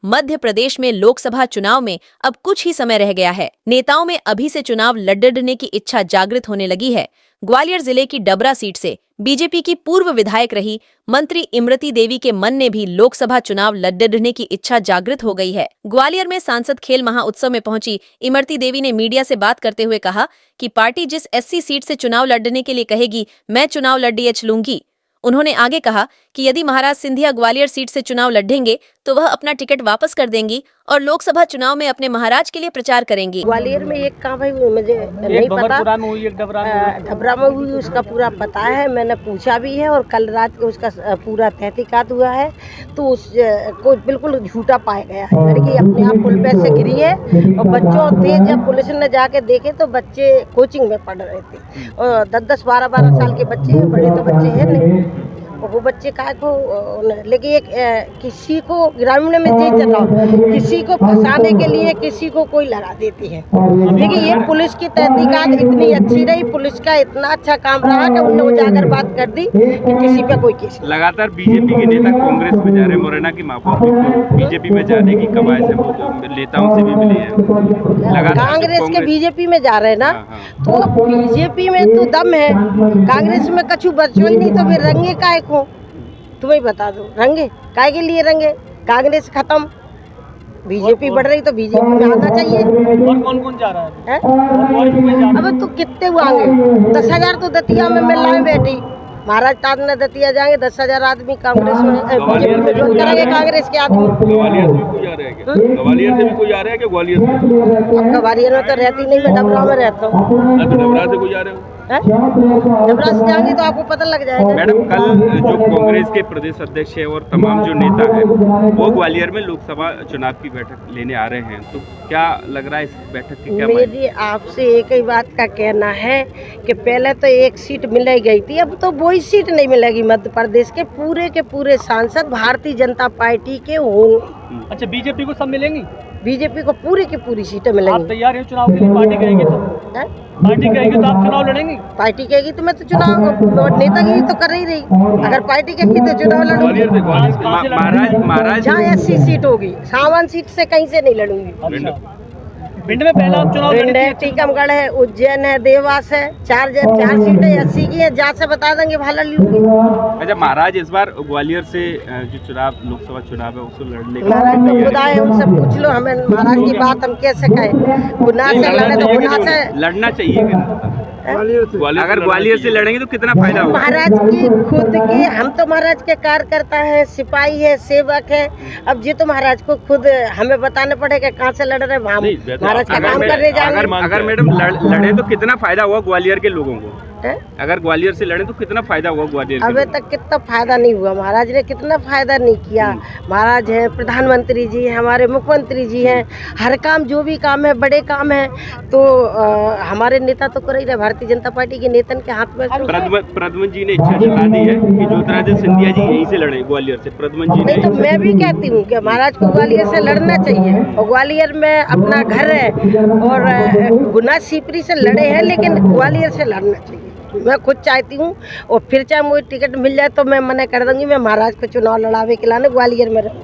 मध्य प्रदेश में लोकसभा चुनाव में अब कुछ ही समय रह गया है। नेताओं में अभी से चुनाव लड़ने की इच्छा जागृत होने लगी है। ग्वालियर जिले की डबरा सीट से बीजेपी की पूर्व विधायक रही मंत्री इमरती देवी के मन में भी लोकसभा चुनाव लड़ने की इच्छा जागृत हो गई है। ग्वालियर में सांसद खेल महाउत्सव में पहुंची इमरती देवी ने मीडिया से बात करते हुए कहा कि पार्टी जिस एससी सीट से चुनाव लड़ने के लिए कहेगी, मैं चुनाव लूंगी। उन्होंने आगे कहा कि यदि महाराज सिंधिया ग्वालियर सीट से चुनाव लड़ेंगे तो वह अपना टिकट वापस कर देंगी और लोकसभा चुनाव में अपने महाराज के लिए प्रचार करेंगी। ग्वालियर में एक काम है, मुझे नहीं पता, डबरा में हुई उसका पूरा पता है, मैंने पूछा भी है और कल रात को उसका पूरा तहकीकात हुआ है। तो उस को बिल्कुल झूठा पाया गया है। लड़की अपने आप पुल पे से गिरी है और बच्चों थे, जब पुलिस ने जाके देखे तो बच्चे कोचिंग में पढ़ रहे थे और 10-10, 12-12 साल के बच्चे, बड़े तो बच्चे हैं नहीं। वो बच्चे काय को, लेकिन एक किसी को ग्रामीण में दे चला, किसी को फंसाने के लिए किसी को कोई लगा देती है। लेकिन ये पुलिस की तहकीकात इतनी अच्छी रही, पुलिस का इतना अच्छा काम रहा कि उन्होंने उजागर बात कर दी कि किसी पे कोई केस। लगातार बीजेपी के नेता कांग्रेस में जा रहे हैं, मुरैना की माफी बीजेपी में जाने की कवायद है, वो नेताओं से भी मिली है। कांग्रेस के बीजेपी में जा रहे हैं ना, तो बीजेपी में तो दम है, कांग्रेस में कछु बचो ही नहीं, तो फिर रंगे काय को तुम्हें बता दो, रंगे काय के लिए रंगे? कांग्रेस खत्म, बीजेपी बढ़ रही तो बीजेपी में आना चाहिए। और कौन जा रहा है? अब तो कितने आएंगे? 10,000 तो दतिया में मिल रहा है बेटी, महाराज ताज ने दतिया जाएंगे 10,000 आदमी कांग्रेस में बीजेपी में ज्वाइन करेंगे। कांग्रेस के आदमी ग्वालियर से भी कोई आ रहा है क्या? ग्वालियर से भी कोई आ रहा है क्या? ग्वालियर से? अब ग्वालियर में तो रहती नहीं, मैं डबरा में रहता हूँ। डबरा से कोई आ रहे हो? डबरा से जाएंगे तो आपको पता लग जाएगा। मैडम, कल जो कांग्रेस के प्रदेश अध्यक्ष है और तमाम जो नेता है वो ग्वालियर में लोकसभा चुनाव की बैठक लेने आ रहे हैं, तो क्या लग रहा है इस बैठक की क्या? मेरी आपसे एक ही बात का कहना है कि पहले तो एक सीट मिल गई थी, अब तो वही सीट नहीं मिलेगी। मध्य प्रदेश के पूरे सांसद भारतीय जनता पार्टी के होंगे। अच्छा, बीजेपी को सब मिलेंगी? बीजेपी को पूरी की पूरी सीटें मिलेंगी। आप तैयार हैं चुनाव के लिए? पार्टी कहेगी तो पार्टी कहेगी तो आप चुनाव लड़ेंगी? पार्टी कहेगी तो मैं तो चुनाव नेतागिरी तो कर ही रही। अगर पार्टी कहेगी तो चुनाव लड़ूंगी। महाराज जहाँ एससी सीट होगी, सावन सीट से कहीं से नहीं लड़ूंगी। भिंड में पहला आप चुनाव भिंड है, टीकमगढ़ है, उज्जैन है, देवास है, 4 सीटें एससी की है, जहाँ से बता देंगे भाला लूंगी। अच्छा, महाराज इस बार ग्वालियर से जो चुनाव लोकसभा चुनाव है उसको लड़ने का महाराज तो खुदा है, उनसे पूछ लो। हमें महाराज की बात हम कैसे कहें? गुनाह से लड़े तो गुनाह से लड़ना चाहिए। अगर ग्वालियर से लड़ेंगे तो कितना फायदा होगा? महाराज की खुद की, हम तो महाराज के कार्यकर्ता है, सिपाही है, सेवक है। अब ये तो महाराज को खुद हमें बताना पड़ेगा कहाँ से लड़ रहे हैं। महाराज का काम करने जाएंगे। अगर मैडम लड़े तो कितना फायदा हुआ ग्वालियर के लोगों को? अगर ग्वालियर से लड़े तो कितना फायदा हुआ ग्वालियर? अभी तक कितना फायदा नहीं हुआ, महाराज ने कितना फायदा नहीं किया। महाराज है, प्रधानमंत्री जी है, हमारे मुख्यमंत्री जी हैं, हर काम जो भी काम है, बड़े काम है तो हमारे नेता तो कर ही रहे। भारतीय जनता पार्टी के नेता के हाथ में प्रधानमंत्री जी ने इच्छा जता दी है कि ज्योतिरादित्य सिंधिया जी यहीं से लड़े ग्वालियर से। प्रधानमंत्री जी नहीं, तो मैं भी कहती हूँ कि महाराज को ग्वालियर से लड़ना चाहिए और ग्वालियर में अपना घर है और गुना सीपरी से लड़े हैं, लेकिन ग्वालियर से लड़ना चाहिए। मैं खुद चाहती हूँ और फिर चाहे मुझे टिकट मिल जाए तो मैं मना कर दूंगी, मैं महाराज को चुनाव लड़ावे के लाने ग्वालियर में रहूँ।